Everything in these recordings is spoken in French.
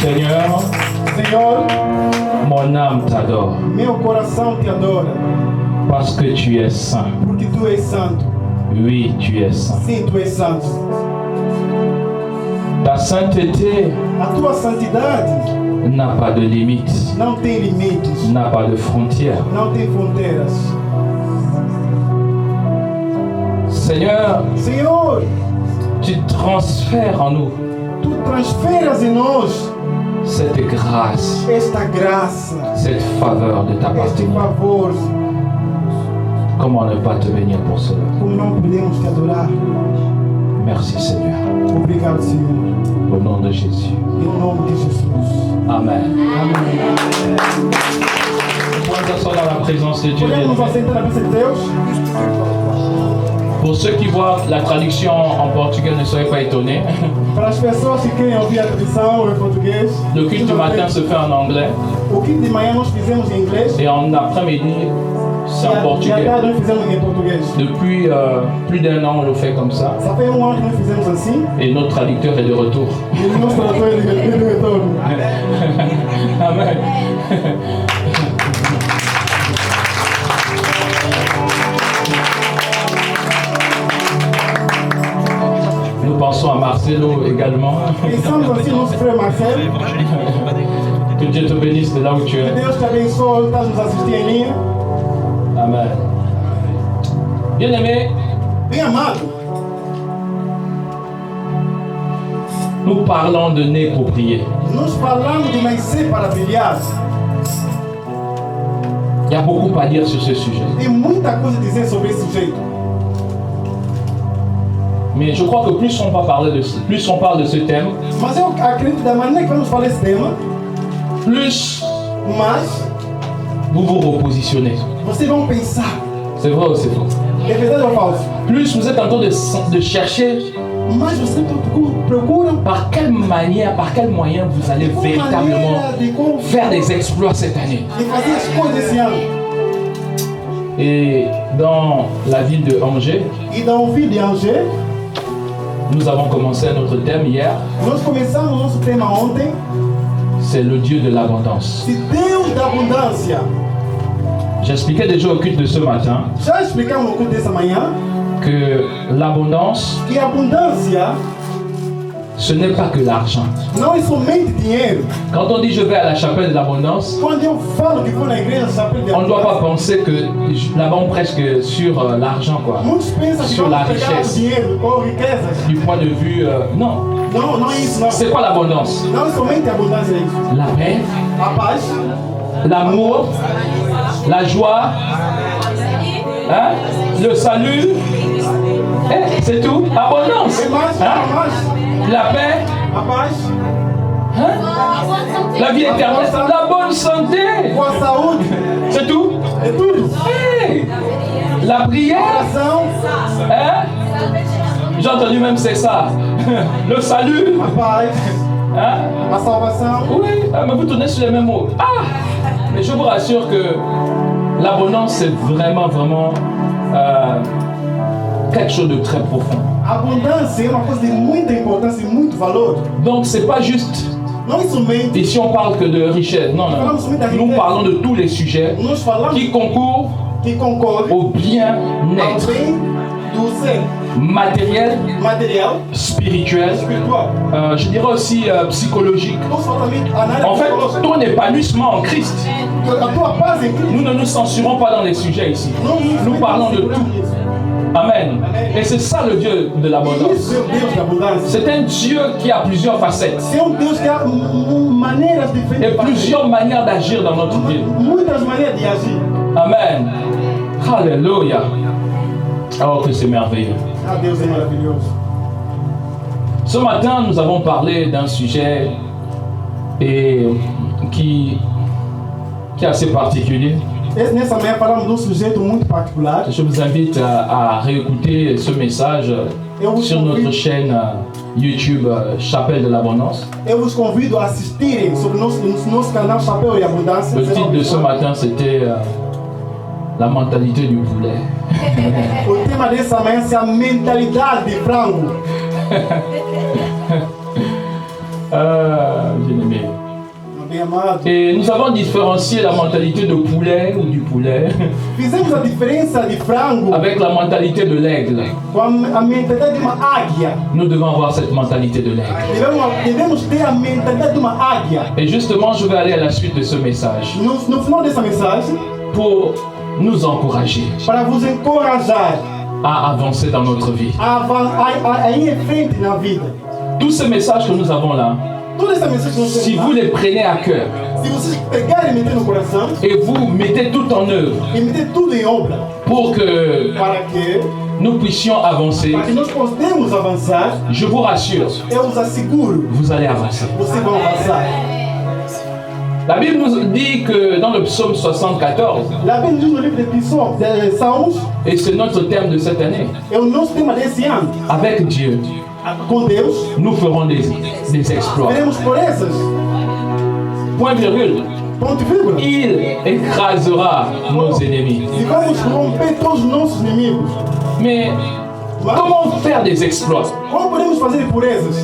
Seigneur, Senhor, mon âme t'adore meu coração te adora, parce que tu es saint. porque tu és santo. Oui, tu es saint. Sim, tu es santo. Ta sainteté A tua santidade n'a pas de limites, não tem limites, n'a pas de frontières. não tem fronteiras. Seigneur, Senhor, tu transfères en nous tu transferas em nós cette grâce, esta graça, cette faveur de este t'appartenir. favor. Comment ne pas te bénir pour cela? Como não podemos te adorar? Merci Seigneur. Obrigado, Senhor. Au nom de Jésus. Em nome de Jesus. Amen. Amém. On va s'asseoir dans la présence de Dieu. Podemos nos assentar na presença de Deus? Pour ceux qui voient la traduction en portugais, ne soyez pas étonnés. Para as pessoas que querem ouvir a tradução em português, Le culte du matin se fait en anglais o culto de manhã nós fizemos em inglês et en après-midi, c'est en e à portugais. tarde nós fizemos em português. Depuis plus d'un an, on le fait comme ça. Ça fait ano que nós fizemos assim Et notre traducteur est de retour. e o nosso tradutor ele retorno. Amen. Nous pensons à Marcelo également. Pensamos assim no nosso frère Marcelo. Que Dieu te bénisse de là où tu Que es. Deus te abençoe, estás nos assistindo em linha. Amen. Bien-aimés, Bem amado, nous parlons de nez pour prier. nós falamos de nascer para brilhar. Il y a beaucoup à dire sur ce sujet. Tem muita coisa a dizer sobre esse sujeito. Mais je crois que plus on parle de ce thème, Mas eu acredito da maneira que vamos falar esse tema, plus mas vous vous repositionnez. vocês vão pensar, C'est vrai ou c'est faux? é verdade ou falso? Plus vous êtes en train de chercher Mas vocês procuram par quelle manière, par quel moyen vous allez uma véritablement maneira de como faire des exploits cette année. de fazer as coisas esse ano. Et dans la ville de Angers, E da ouvir de Angers, nous avons commencé notre thème hier, nós começamos o nosso tema ontem, c'est le Dieu de l'abondance. de Deus da abundância. J'expliquais déjà au culte de ce matin Já explicamos no culto dessa manhã que l'abondance, que a abundância ce n'est pas que l'argent. não é somente dinheiro. Quand on dit je vais à la chapelle de l'abondance, Quando eu falo que vou na igreja, chapéu de on ne doit pas abundância, penser que là-bas on prêche que sur l'argent, quoi. muitos pensam que Sur la vamos pegar o richesse. dinheiro ou riquezas. Du point de vue, non. Não, não é isso não. C'est quoi l'abondance? Não é somente a abundância, é isso. La paix, A paz, l'amour, la joie, hein, le salut, c'est tout. Abondance, é mais, hein, é mais. la paix, A paz, hein, la vie éternelle, la bonne santé, boa saúde, c'est tout. é tudo. Hey, la prière, Oração, hein, j'ai entendu même c'est ça, le salut, a paz, hein. a salvação. Oui, mais vous tournez sur les mêmes mots. Ah, mais je vous rassure que l'abondance, c'est vraiment quelque chose de très profond. A abundância é uma coisa de muita importância e muito valor. Donc, c'est pas juste, Não é somente, ici on parle que de richesse. Non, non. Nous parlons de tous les sujets nós falamos qui concourent que concorre au ao bien-être bem do ser matériel, material, spirituel, espiritual. je dirais aussi psychologique. Nós falamos a área En fait, psicológica. ton épanouissement en Christ. A tua paz em Cristo. Nous ne nous censurons pas dans les sujets ici. Nous parlons de tout. Amen. Et c'est ça le Dieu de l'abondance. Isso é o Deus da abundância. C'est un Dieu qui a plusieurs facettes É Deus que há maneiras et diferentes, plusieurs manières d'agir dans notre vie. muitas maneiras de agir. Amen. Alléluia. Oh, que c'est merveilleux. Ah, Deus é maravilhoso. Ce matin, nous avons parlé d'un sujet qui est assez particulier. Nessa manhã falamos de sujeito muito particular. Je vous invite à réécouter ce message sur notre chaîne YouTube Chapelle de l'Abondance. Eu vos convido a assistirem sobre o nosso canal Chapéu e Abundância. Le titre de ce matin, c'était la mentalité du poulet. O tema dessa manhã é a mentalidade de frango. Bien aimé. bem amado. Et nous avons différencié la mentalité de poulet ou du poulet Fizemos a diferença de frango avec la mentalité de l'aigle. com a mentalidade de uma águia. Nous devons avoir cette mentalité de l'aigle. Devemos ter a mentalidade de uma águia. Et justement, je vais aller à la suite de ce message No final dessa mensagem, pour nous encourager para vos encorajar à avancer dans notre vie. a ir em frente na vida. Tous ces messages que nous avons là, Toda essa mensagem que nós si temos vous lá, les prenez à cœur se vocês pegarem e meter no coração et vous mettez tout en œuvre e meter tudo em obra, pour que para que nous puissions avancer, nós possamos avançar, je vous rassure, eu os asseguro, vous allez avancer. vocês vão avançar. La Bible nous dit que dans le psaume 74, A Bíblia diz no livro de Salmos, et c'est notre thème de cette année, é o nosso tema desse ano. avec Dieu, Com Deus, nous ferons des exploits. veremos proezas. Point virgule. Ponto e vírgula. Il écrasera nos ennemis. E vamos romper todos os nossos inimigos. Mais comment faire des exploits? Como podemos fazer proezas?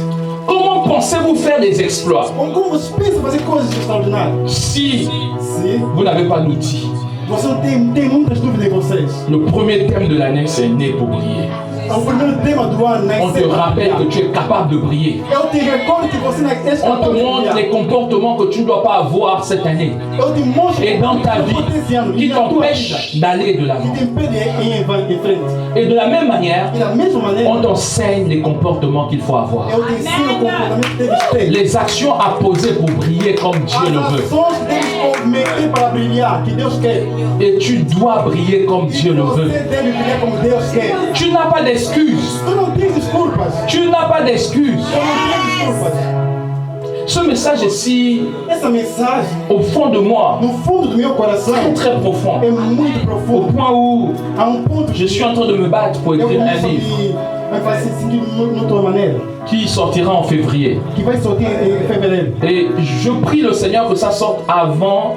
Comment pensez-vous faire des exploits Como vocês pensam fazer coisas extraordinárias? si Se vous n'avez pas d'outils? você não tem muitas dúvidas em vocês. Le premier thème de l'année, c'est né pour briller. O primeiro tema do ano On te rappelle que tu es capable de briller. eu te recordo que você é On te capaz de montre brilhar. les comportements que tu ne dois pas avoir cette année Eu te mostro et dans ta vie esse ano qui e na tua vida t'empêchent d'aller de l'avant. que te impede em frente. Et de la même manière, E da mesma maneira, on t'enseigne les comportements qu'il faut avoir. eu te ensino o comportamento que deves ter. Les actions à poser pour briller comme Dieu le As veut. ações que deves meter para brilhar, que Deus quer. Et tu dois briller comme Dieu le Você veut. deve brilhar como Deus quer. Tu n'as pas d'excuses. Tu não tens desculpas. Tu n'as pas d'excuses. Tu não tens desculpas. Ce message ici, Essa mensagem, au fond de moi, no fundo do meu coração, très très profond, é muito au profundo. point où Há ponto je suis en train de me battre pour eu écrire un começo livre a fazer seguir na tua maneira, qui sortira en février. que vai sortir em fevereiro. Et je prie le Seigneur que ça sorte avant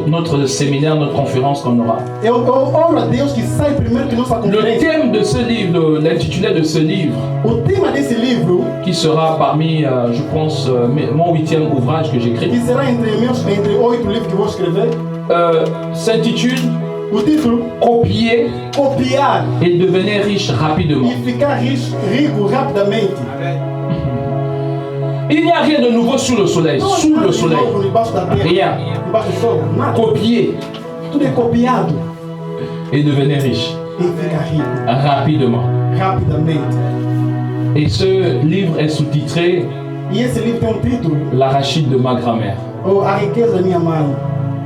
notre séminaire, notre conférence qu'on aura. Eu oro a Deus que sai primeiro que nossa Le conferência. thème de ce livre, l'intitulé de ce livre, O tema desse livro, qui sera parmi, je pense, mon 8e ouvrage que j'écris, que será entre 8 livros que vou escrever, s'intitule o título, Copier copiar et devenir riche rapidement. e ficar rico rapidamente. Il n'y a rien de nouveau sous le soleil. Sous le soleil. Debaixo da terra, Rien. debaixo do sol, nada. Copier Tudo é copiado et devenir riche e ficar rico rapidement. rapidamente. Et ce livre est sous-titré E esse livro tem título, L'arachide de ma grand-mère. A Riqueza da Minha Mãe.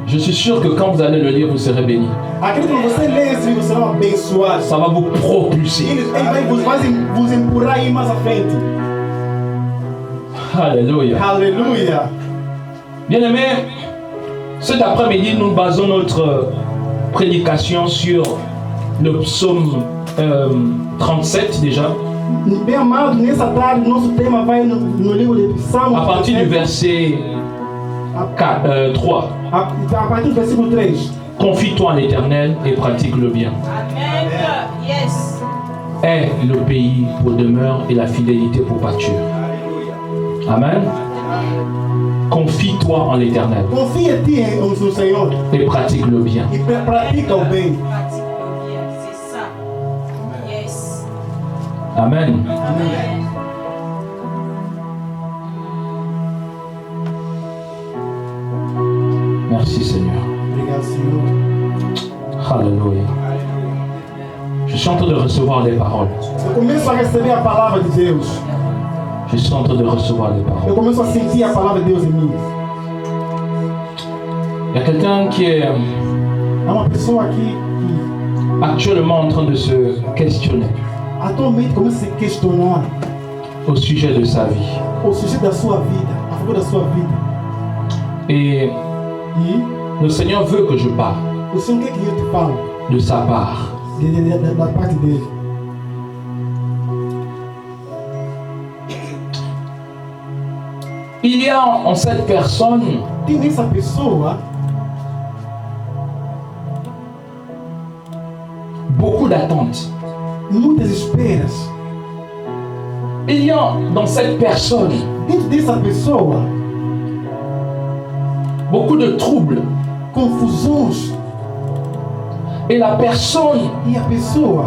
Je suis sûr que quand vous allez le lire, vous serez bénis. Acredito que você lê esse livro, será abençoado. Ça va vous propulser. Ele vai vos empurrar aí mais à frente. Alléluia. Aleluia. Bien-aimés, cet après-midi, nous basons notre prédication sur le psaume 37 déjà. Bem amado, nessa tarde, nosso tema vai no livro de Salmos. À partir du verset 3. A partir do versículo 3. Confie-toi en l'Éternel et pratique le bien. Amen. Yes. Aie le pays pour demeure et la fidélité pour pâture. Amen. Confie-toi en l'Éternel Confia em ti, no Senhor, et pratique le bien. e pratica o bem. Pratique le bien. C'est ça. Yes. Amen. Amém. Merci Seigneur. Obrigado, Senhor. Alléluia. Je suis en train de recevoir les paroles. Eu começo a receber a palavra de Deus. Je suis en train de recevoir les Eu paroles. começo a sentir a palavra de Deus em mim. Il y a quelqu'un qui est Há uma pessoa aqui que actuellement en train de se questionner atualmente começa a se questionar au sujet de sa vie. o sujeito da sua vida, a favor da sua vida. Et E le Seigneur veut que je parle o Senhor quer que eu te fale de sa part. da parte dele. Il y a en cette personne Tem nessa pessoa beaucoup d'attentes. muitas esperas. Il y a dans cette personne Dentro dessa pessoa beaucoup de troubles. confusões. Et la personne E a pessoa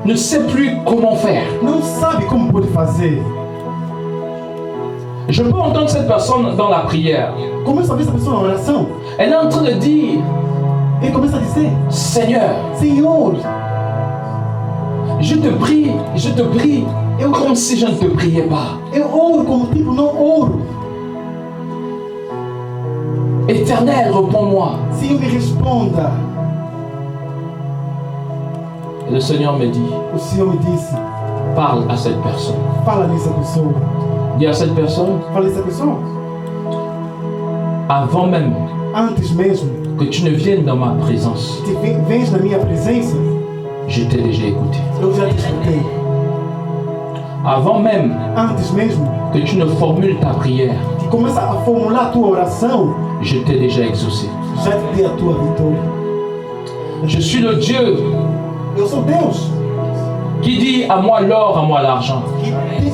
ne sait plus comment faire. não sabe como pode fazer. Je peux entendre cette personne dans la prière. Começa a ver essa pessoa na oração. Elle est en train de dire, Ele começa a dizer: Seigneur, Senhor, je te prie, comme si je ne te priais pas. eu oro como tipo não oro. Éternel, réponds-moi. Senhor, me responda. Et le Seigneur me dit, O Senhor me disse: parle à cette personne. fala nessa pessoa. Dis à cette personne, Fala nessa pessoa. avant même Antes mesmo que tu ne viennes dans ma présence, que vens na minha presença, je t'ai déjà écouté. eu já te escutei. Avant même Antes mesmo que tu ne formules ta prière, que começa a formular a tua oração, je t'ai déjà exaucé. já te dei a tua vitória. Je suis le Dieu Eu sou Deus qui dit à moi l'or, à moi l'argent.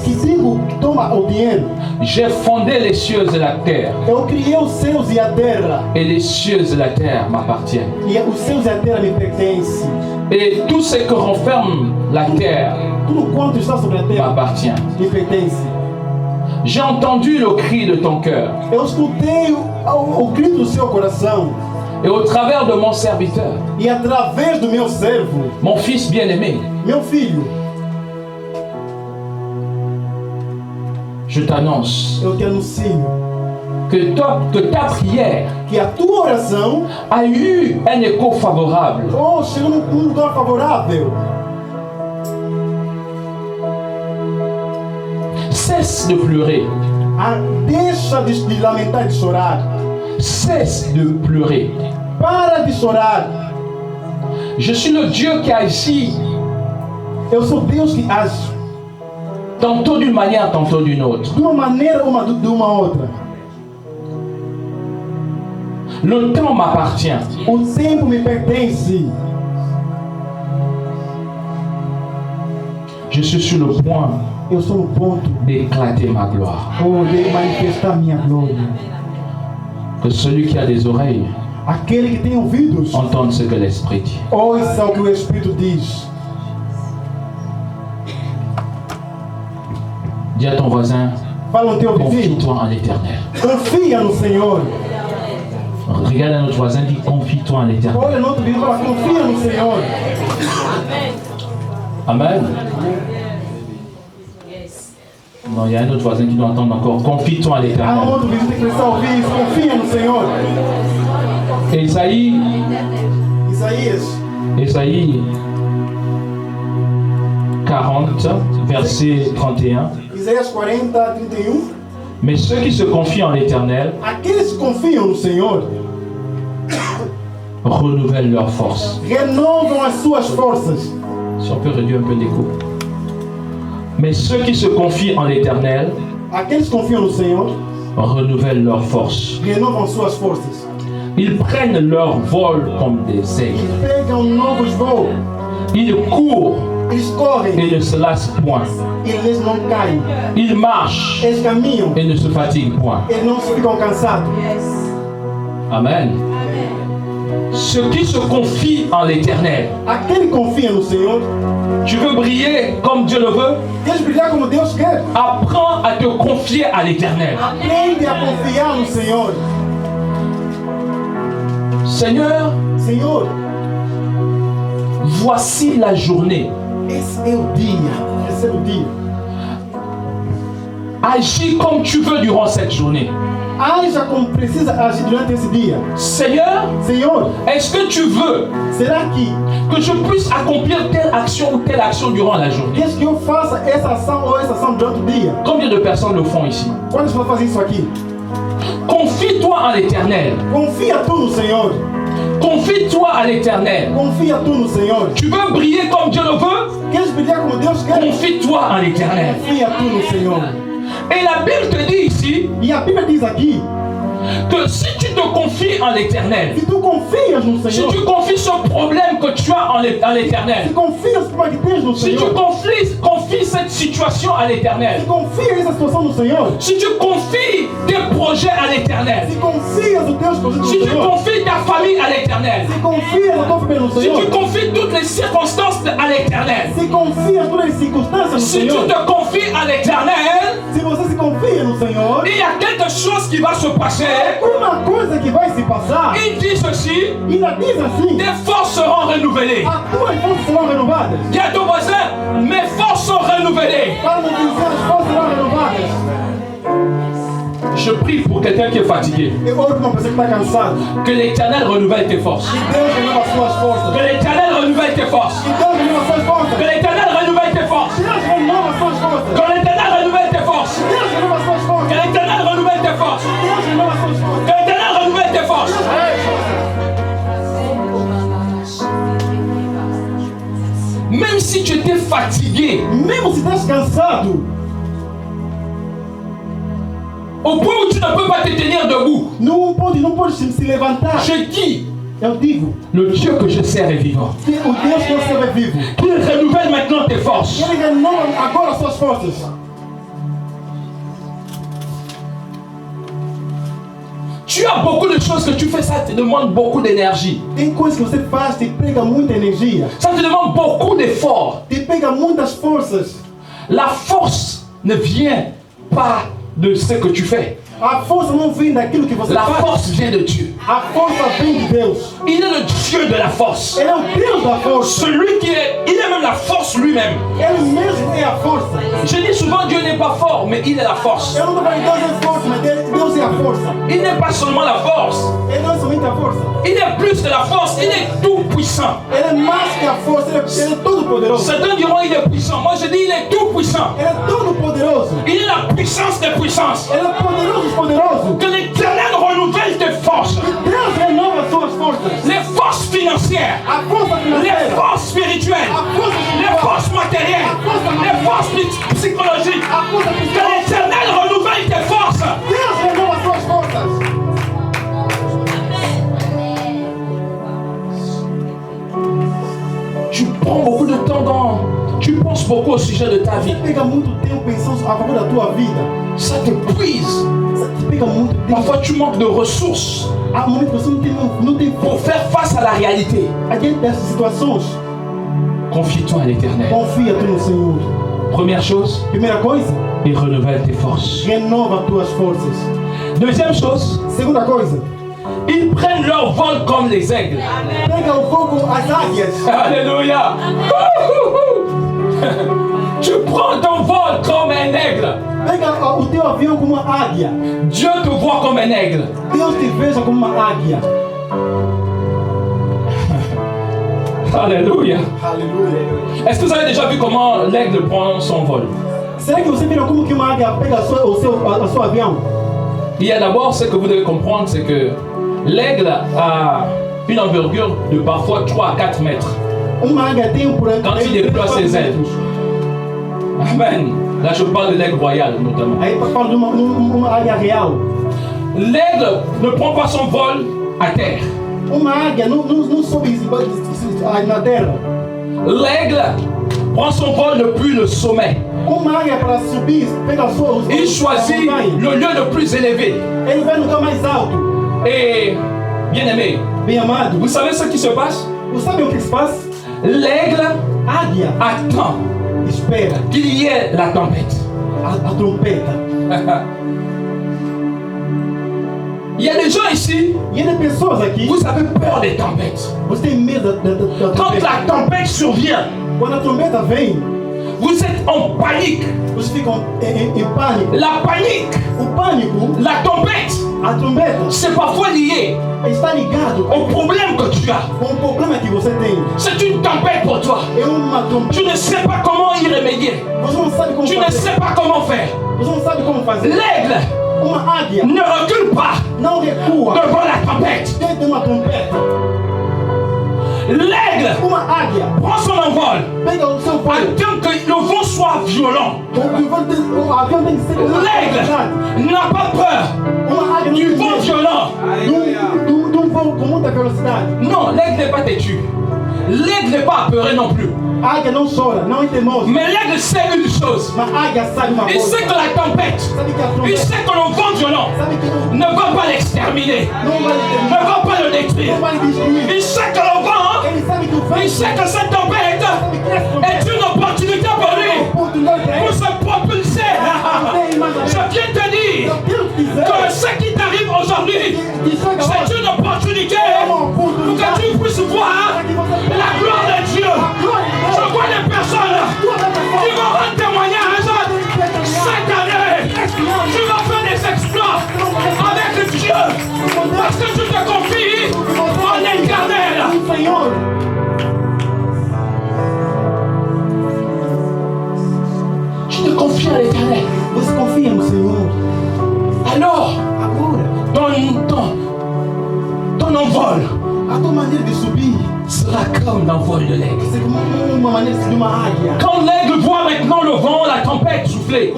que digo que toma o dinheiro. J'ai fondé les cieux et la terre, Eu criei os céus e a terra. et les cieux et la terre m'appartiennent. E os céus e a terra me pertencem. Et tout ce que renferme la terre Tudo quanto está sobre a terra m'appartient. me pertence. J'ai entendu le cri de ton cœur, Eu escutei o grito do seu coração. et au travers de mon serviteur, E através do meu servo, mon fils bien-aimé, meu filho, je t'annonce eu te anuncio que ta prière que a tua oração a eu un écho favorable. chegou num lugar favorável. Cesse de pleurer. Deixa de lamentar, de chorar. Cesse de pleurer. Para de chorar. Je suis le Dieu qui agit Eu sou Deus que age tantôt d'une manière, tantôt d'une autre. de uma maneira ou de uma outra. Le temps m'appartient. O tempo me pertence. Je suis sur le point Eu sou no ponto d'éclater ma gloire. de manifestar minha glória. Que celui qui a des oreilles Aquele que tem ouvidos, entende ce que l'Esprit dit. ouça o que o Espírito diz. Dis à ton voisin, Fala no teu vizinho. confie-toi en l'Éternel. Confia no Senhor. Regarde à notre voisin, dis confie-toi en l'Éternel. Olha no outro vizinho e fala: confia no Senhor. Amen. Yes. Non, il y a un autre voisin qui doit entendre encore. Confie-toi en Ah, l'Éternel. outro vizinho tem que começar a ouvir isso. Confia no Senhor. Ésaïe, Isaías 40, verset 31. Isaías 40, 31. Mais ceux qui se confient en l'Éternel Aqueles que confiam no Senhor renouvellent leur force. renovam as suas forças. Si on peut réduire un peu l'écho. Mais ceux qui se confient en l'Éternel Aqueles que confiam no Senhor renouvellent leur force. renovam suas forças. Ils prennent leur vol comme des aigles. Pegam novos voos. Ils courent Eles correm. et ne se lassent point. Eles não caem. Ils marchent Eles caminham. et ne se fatiguent point. Eles não ficam cansados. Yes. Amen. Ceux qui se confient en l'Éternel. Aquele que confia no Senhor, Tu veux briller comme Dieu le veut? queres brilhar como Deus quer? Apprends à te confier à l'Éternel. Aprende a confiar no Senhor. Seigneur, Senhor, voici la journée. esse é o dia. Esse é o dia. Agis comme tu veux durant cette journée. Haja como precisa agir durante esse dia. Seigneur, Senhor, est-ce que tu veux será que je puisse accomplir telle action ou telle action durant la journée? queres que eu faça essa ação ou essa ação durante o dia? Combien de personnes le font ici? Quantas pessoas fazem isso aqui? Confie-toi en l'Éternel. Confia tu no Senhor. Confie-toi à l'Éternel. Confia tu no Senhor. Tu veux briller comme Dieu le veut? Queres brilhar como Deus quer? Confie-toi en l'Éternel. Confia tu no Senhor. Et la Bible te dit ici E a Bíblia diz aqui que si tu tu te confies en l'Éternel, se tu confias no si Senhor, tu confies ce problème que tu as en l'Éternel, se confias para que tens no si tu Senhor, confies cette situation à l'Éternel, se confia nessa situação no Senhor, si tu confies tes projets à l'Éternel, se confias os teus projetos si no tu Senhor, confies ta famille à l'Éternel, se confias na tua família no si Senhor, tu confies toutes les circonstances à l'Éternel, se confias todas as circunstâncias no si tu Senhor, te confies à l'Éternel, se você se confia no Senhor, il y a quelque chose qui va se passer. uma coisa que vai se passar, Il dit ceci, e ainda diz assim, tes forces seront renouvelées. as tuas forças serão renovadas. Dis à ton voisin, mes forces sont renouvelées. Para não dizer as forças serão renovadas. Je prie pour quelqu'un qui est fatigué. Eu oro para uma pessoa que está cansada. Que l'Éternel renouvelle tes forces. Que Deus renova as suas forças. Que l'Éternel renouvelle tes forces. Que Deus renova as suas forças. Que l'Éternel renouvelle tes forces. Deus renova as suas forças. Que l'Éternel renouvelle tes forces. Deus renova as suas forças. Que l'Éternel renouvelle tes forces. Deus renova as suas forças. Que l'Éternel renouvelle tes forces. Même si tu étais fatigué, Mesmo se estás cansado, au point où tu ne peux pas te tenir debout, não pode se levantar. je dis, Eu digo, le Dieu que je sers est vivant. que o Deus que você é vivo, Qu'il renouvelle maintenant tes forces. Ele renova agora as suas forças. Tu as beaucoup de choses que tu fais, ça te demande beaucoup d'énergie. Tem coisas que você faz, te pega muita energia, Ça te demande beaucoup d'efforts. te pega muitas forças. La force ne vient pas de ce que tu fais. A força não vem daquilo que você La faz. force vient de Dieu. A força vem de Deus. Il est le Dieu de la force. Ele é o Deus da força. Celui il est même la force lui-même. Ele mesmo é a força. Je dis souvent Dieu n'est pas fort, mais il est la force. Eu não estou falando que Deus é forte, mas Deus é a força. Il n'est pas seulement la force. Ele não é somente a força. Il est plus que la force. Il est tout puissant. Ele é mais que a força. Ele é todo poderoso. Certains diront il est puissant. Moi je dis il est tout puissant. Ele é todo poderoso. Il est la puissance des puissances. Ele é poderoso dos poderosos. Que l'Éternel renouvelle tes forces. Deus renova as suas forças. Les forces financières. A força Les financeira. forces spirituelles. A força Les espiritual. forces matérielles. Les forces psychologiques. A força Que espiritual. l'Éternel renouvelle tes forces. Deus renova as suas forças. Tu prends beaucoup de temps tu penses beaucoup au sujet de ta vie. Pega muito tempo pensando a favor da tua vida. Ça t'épuise. Isso te pega muito tempo. Parfois tu manques de ressources Há momentos que você não tem pour faire face à la réalité. Adiante dessas situações, Confie-toi à l'Éternel. confia tu no Senhor. Première chose, Primeira coisa, il renouvelle tes forces. renova as tuas forças. Deuxième chose, Segunda coisa, ils prennent leur vol comme les aigles. pega o fogo as águias. Alléluia. Tu prends ton vol comme un aigle. Pega o teu avião como uma águia. Dieu te voit comme un aigle. Deus te veja como uma águia. Alléluia. Aleluia. Est-ce que vous avez déjà vu comment l'aigle prend son vol? Será que você viram como que uma águia pega o seu avião? Il y a d'abord ce que vous devez comprendre, c'est que l'aigle a une envergure de parfois 3 à 4 mètres. Uma águia tem por Quand il déploie ses ailes. Amen. Là, je parle de l'aigle royal notamment. Aí fala de uma águia real. L'aigle ne prend pas son vol à terre. Uma águia não sobe na terra. L'aigle prend son vol depuis le sommet. Uma águia para subir, pega a sua Il choisit le lieu le plus élevé. Ele vai no lugar mais alto. Et, bien aimé, Bem amado, vous savez ce qui se passe? você sabe o que se passa? L'aigle Águia attend espera qu'il y ait la tempête. a trompeta. Il y a des gens ici, E tem pessoas aqui, vous avez peur des tempêtes. você tem medo da Quand trompeta. la tempête survient, Quando a trombeta vem, vous êtes en panique. vocês ficam em pânico. La panique, O pânico, la tempête, a trombeta, c'est parfois lié está ligado au problème que tu as. com o problema que você tem. C'est une tempête pour toi. É uma trombeta. Tu ne sais pas comment y remédier. Você não sabe como Tu ne fazer. sais pas comment faire. Você não sabe como fazer. L'aigle Uma águia ne recule pas não recua devant la tempête. diante de uma trombeta. L'aigle Uma águia prend son envol. pega o seu voo. Attends que le vent sois violent. L'aigle n'a pas peur du vent violent. Non, l'aigle n'est pas têtu. L'aigle n'est pas apeuré non plus. Mais l'aigle sait une chose. Il sait que la tempête, il sait que le vent violent ne va pas l'exterminer, ne va pas le détruire. Il sait que le vent, il sait que cette tempête est une opportunité pour lui, pour se propulser. Je viens te dire que ce qui t'arrive aujourd'hui, c'est une opportunité pour que tu puisses voir la gloire de Dieu. Je vois des personnes qui vont rendre témoignage cette année. Tu vas faire des exploits avec Dieu parce que tu te confies en l'Éternel. Tu te confies à l'Éternel. Alors, ton envol sera comme l'envol de l'aigle. Quand l'aigle voit maintenant le vent, la tempête souffler,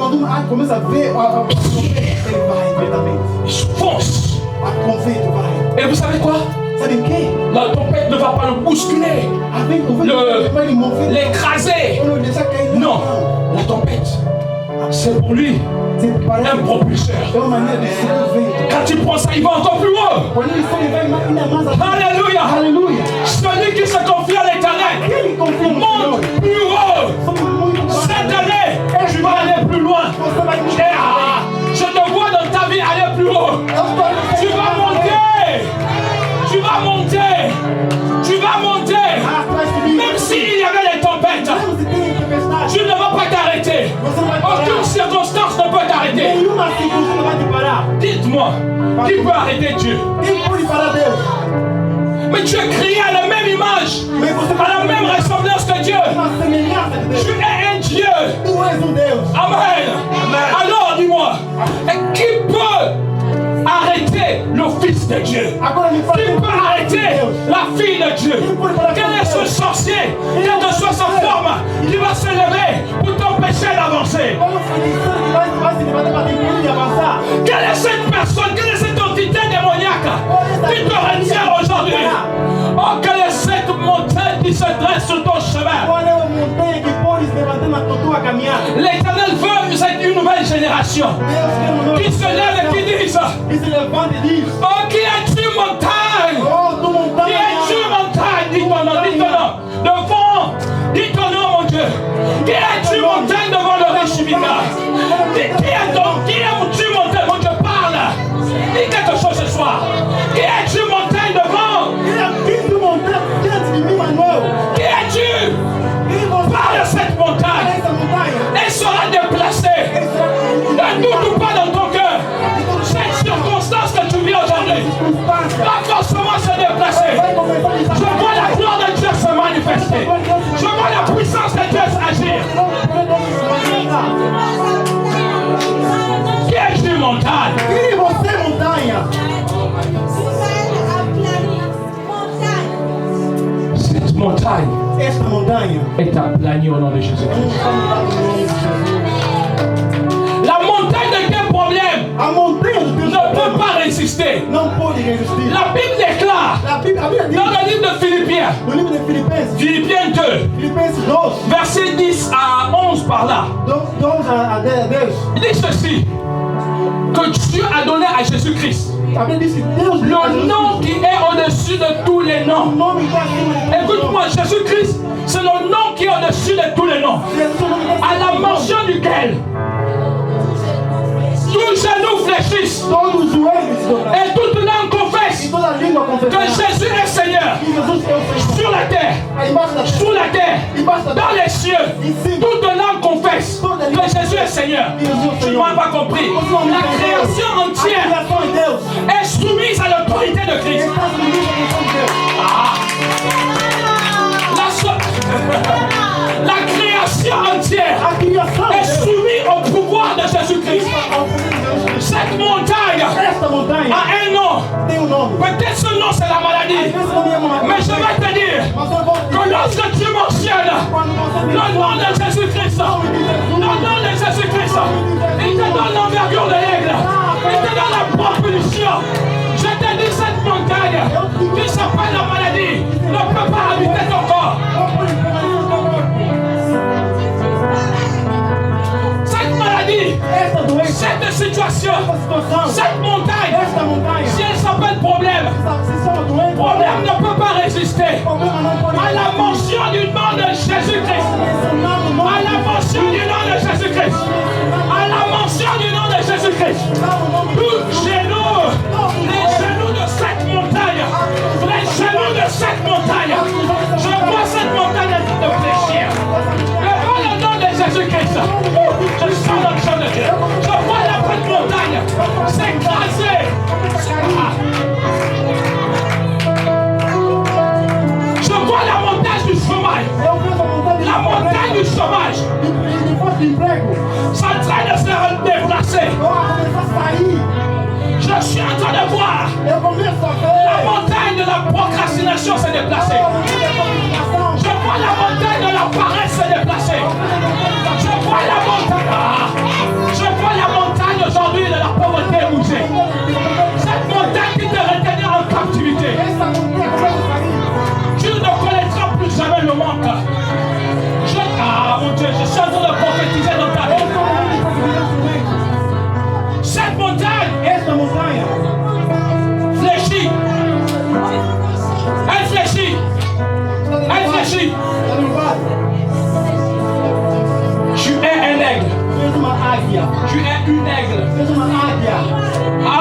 il fonce. Et vous savez quoi? La tempête ne va pas le bousculer, l'écraser. Non, la tempête, c'est pour lui un propulseur. Quand il prend ça, il va encore plus haut. Alléluia. Celui qui se confie à l'Éternel monte plus haut. Cette année, tu vas aller plus loin. Je te vois dans ta vie aller plus haut. Tu vas monter. Tu vas monter. Tu vas monter. Même s'il y avait des tempêtes, tu ne vas pas t'arrêter. Aucune circonstance ne peut t'arrêter. Dites-moi, qui peut arrêter Dieu? Mais tu es créé à la même image, à la même ressemblance que Dieu. Tu es un Dieu. Amen. Alors dis-moi, qui peut arrêter le Fils de Dieu? Qui peut arrêter la fille de Dieu? Quel est ce sorcier, quelle que soit sa forme, qui va se lever pour t'empêcher d'avancer? Quelle est cette personne, quelle est cette entité démoniaque qui te retient aujourd'hui? Oh, quelle est cette montagne qui se dresse sur ton chemin? L'Éternel veut une nouvelle génération qui se lève et qui dise: oh, qui es-tu montagne? Qui es-tu montagne? Dis ton nom, dis ton nom. Devant, dis ton nom, mon Dieu. Qui es-tu montagne devant le riche Vika? Qui es-tu montagne? Mon Dieu, parle. Dis quelque chose ce soir. Qui es-tu montagne devant? Qui es-tu? Parle cette montagne. Elle sera déplacée. Ne doute pas dans ton cœur. Cette circonstance que tu vis aujourd'hui va forcément se déplacer. Je vois la gloire de Dieu se manifester. Je vois la puissance de Dieu agir. Qui est-tu montagne? Cette montagne est aplanie au nom de Jésus-Christ. La montagne de tes problèmes ne peut pas résister. La Bible déclare dans le livre de Philippiens 2, verset 10 à 11 par là. Il dit ceci: que Dieu a donné à Jésus-Christ le nom qui est au-dessus de tous les noms. Écoute-moi, Jésus-Christ, c'est le nom qui est au-dessus de tous les noms, à la mention duquel tout genou fléchisse et toute langue confesse que Jésus est Seigneur sur la terre, sous la terre, dans les cieux. Toute langue confesse que Jésus est Seigneur. Tu ne m'as pas compris. La création entière est soumise à l'autorité de Christ. La création entière est soumise au pouvoir de Jésus-Christ. Cette montagne a un nom. Peut-être ce nom c'est la maladie. Mais je vais te dire que lorsque tu mentionnes le nom de Jésus-Christ, propulsion. Je te dis cette montagne qui s'appelle la maladie ne peut pas habiter ton corps. Cette maladie, cette situation, cette montagne, si elle s'appelle problème, problème ne peut pas résister à la mention du nom de Jésus-Christ. À la mention du nom de Jésus-Christ. À la mention du nom de Jésus-Christ. Tout genou, les genoux de cette montagne, les genoux de cette montagne, je vois cette montagne de fléchir. Devant le nom de Jésus-Christ, je sens l'action de Dieu. Je vois la petite montagne s'écraser. Je vois la montagne du chômage. La montagne du chômage. Ça en train de se déplacer. Je suis en train de voir la montagne de la procrastination se déplacer. Je vois la montagne de la paresse se déplacer. Je vois la montagne. Je vois la montagne aujourd'hui de la pauvreté bouger. Cette montagne qui te retenait en captivité. Tu ne connaîtras plus jamais le manque. Mon Dieu, je suis en train de prophétiser dans ta vie. Cette montagne fléchit. Elle fléchit. Elle fléchit. Tu es un aigle. Tu es une aigle.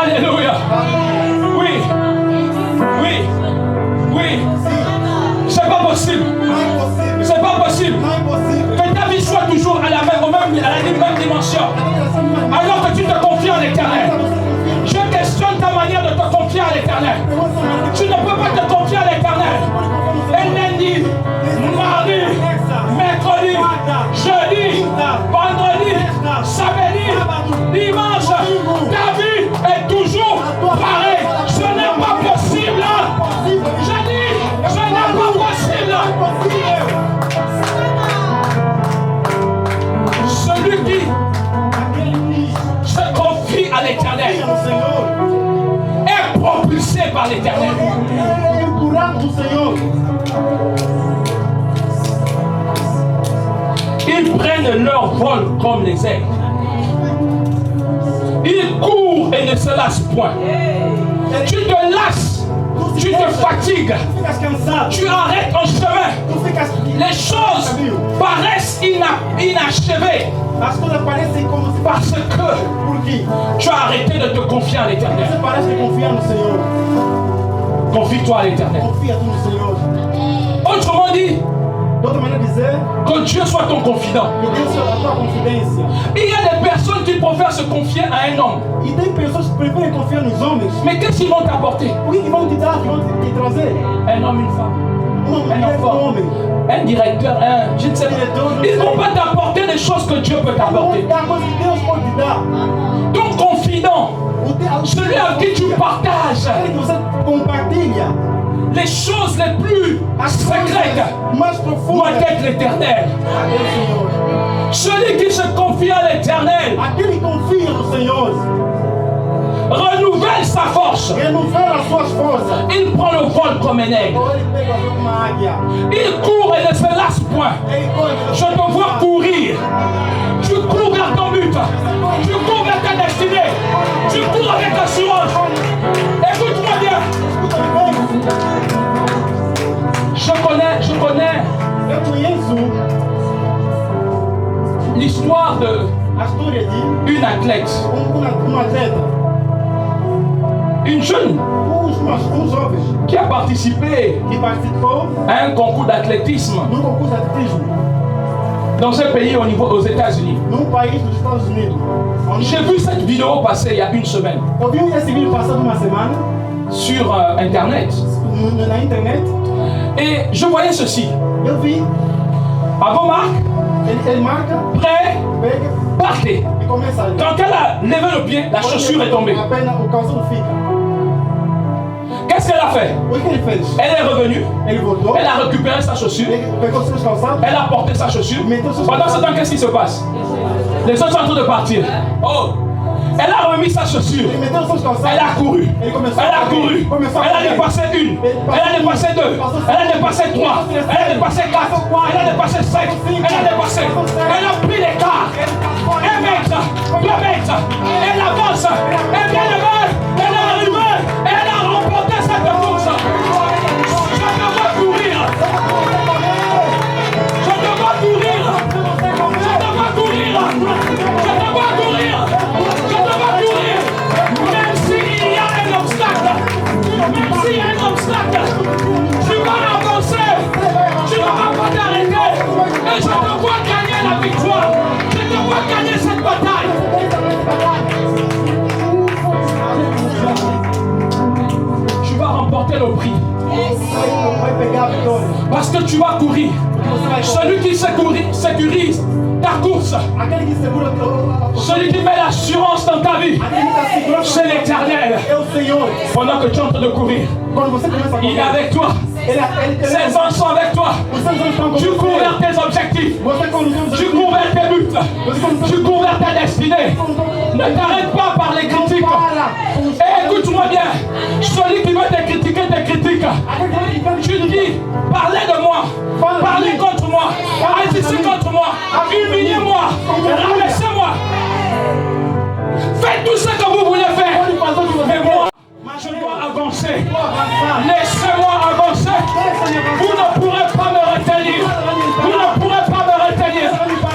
Alléluia. Oui. Oui. Oui. C'est pas possible. C'est pas possible. Que ta vie soit toujours à la même dimension. Alors que tu te confies en l'Éternel. Je questionne ta manière de te confier à l'Éternel. Tu ne peux pas te confier à l'Éternel. Et lundi, mardi, mercredi, jeudi, vendredi, samedi, dimanche, ta vie est toujours pareille. Ce n'est pas possible. Je dis, ce n'est pas possible. Celui qui se confie à l'Éternel est propulsé par l'Éternel. Ils prennent leur vol comme les aigles. Ils courent et ne se lassent point. Tu te lasses, tu te fatigues, tu arrêtes en chemin. Les choses paraissent inachevées parce que tu as arrêté de te confier à l'Éternel. Confie-toi à l'Éternel. Autrement dit, que Dieu soit ton confident. Il y a des personnes qui préfèrent se confier à un homme. Mais qu'est-ce qu'ils vont t'apporter? Un homme, une femme, un enfant, un directeur, je ne sais pas. Ils ne vont pas t'apporter des choses que Dieu peut t'apporter. Ton confident, celui avec qui tu partages les choses les plus secrètes doit être l'Éternel. Celui qui se confie à l'Éternel renouvelle sa force. Il prend le vol comme un aigle. Il court et ne se lasse point. Je te vois courir. Tu cours vers ton but. Tu cours vers ta destinée. Tu cours avec assurance. Écoute-moi bien. Je connais l'histoire d'une athlète. Une jeune qui a participé à un concours d'athlétisme dans un pays aux États-Unis. J'ai vu cette vidéo passer il y a une semaine sur Internet. Et je voyais ceci. Avant Marc, prêt, partez. Quand elle a levé le pied, la chaussure est tombée. Qu'est-ce qu'elle a fait? Elle est revenue. Elle a récupéré sa chaussure. Elle a porté sa chaussure. Pendant ce temps, qu'est-ce qui se passe? Les autres sont en train de partir. Oh! Elle a remis sa chaussure. Elle a couru. Elle a couru. Elle a dépassé une. Elle a dépassé deux. Elle a dépassé trois. Elle a dépassé quatre. Elle a dépassé cinq. Elle a dépassé. Elle a pris l'écart. 1 mètre, 2 mètres. Elle avance. Elle vient de voir. Elle est arrivée. Elle a remporté cette course. Je dois courir. Je dois courir. Je dois courir. Je dois courir. Je dois courir. Même s'il y a un obstacle. Même s'il y a un obstacle. Tu vas avancer. Tu ne vas pas t'arrêter. Et je dois gagner la victoire. Je dois gagner cette bataille. Tu vas remporter le prix. Parce que tu vas courir. Celui qui sécurise ta course, celui qui met l'assurance dans ta vie, c'est l'Éternel. Pendant que tu es en train de courir, il est avec toi. Ses anges sont avec toi. Tu cours vers tes objectifs. Tu cours vers tes buts. Tu cours vers ta destinée. Ne t'arrête pas par les critiques. Et écoute-moi bien. Celui qui veut te critiquer, te critique. Tu dis, parlez de moi. Parlez contre moi. Agissez contre moi. Humiliez-moi. Rabaissez-moi. Faites tout ce que vous voulez faire. Mais moi, je dois avancer. Laissez-moi avancer. Vous ne pourrez pas me retenir. Vous ne pourrez pas me retenir.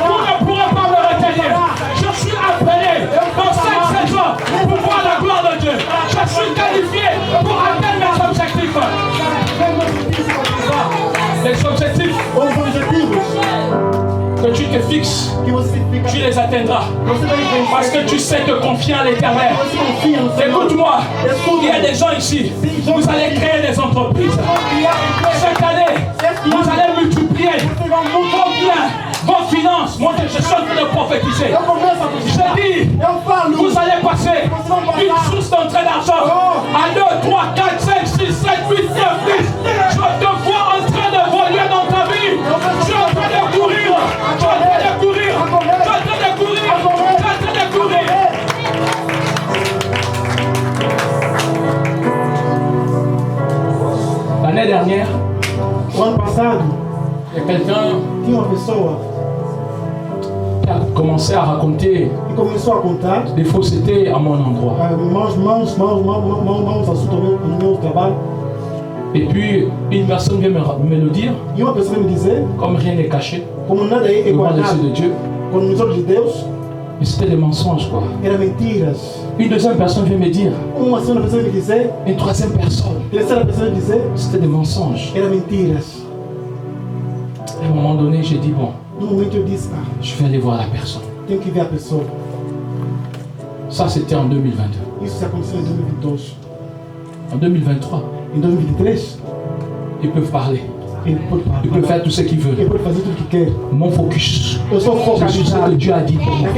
Vous ne pourrez pas me retenir. Je suis appelé dans cette saison pour voir la gloire de Dieu. Je suis qualifié pour atteindre mes objectifs. Les objectifs que tu te fixes, tu les atteindras. Parce que tu sais te confier à l'Éternel. Écoute-moi, il y a des gens ici, vous allez créer des entreprises. Cette année, vous allez multiplier vos biens, vos finances. Moi, je suis en train de prophétiser. Je dis, vous allez passer une source d'entrée d'argent à 2, 3, 4, 5, 6, 7, 8, 9, 10. Je te vois en train de voler dans ta vie. Tu es en train de courir. Tu es en train de courir. Tu es en train de courir. Tu es en train de courir. L'année dernière, il y a quelqu'un qui a commencé à raconter des faussetés à mon endroit. Et puis, une personne vient me le dire, comme rien n'est caché, devant les yeux de Dieu. Mais c'était des mensonges, quoi. Une deuxième personne vient me dire, une troisième personne, c'était des mensonges. À un moment donné, j'ai dit, bon, je vais aller voir la personne. Ça, c'était en 2022. En 2023, ils peuvent parler. Ils peuvent faire tout ce qu'ils veulent. Mon focus, c'est sur ce que Dieu a dit pour moi.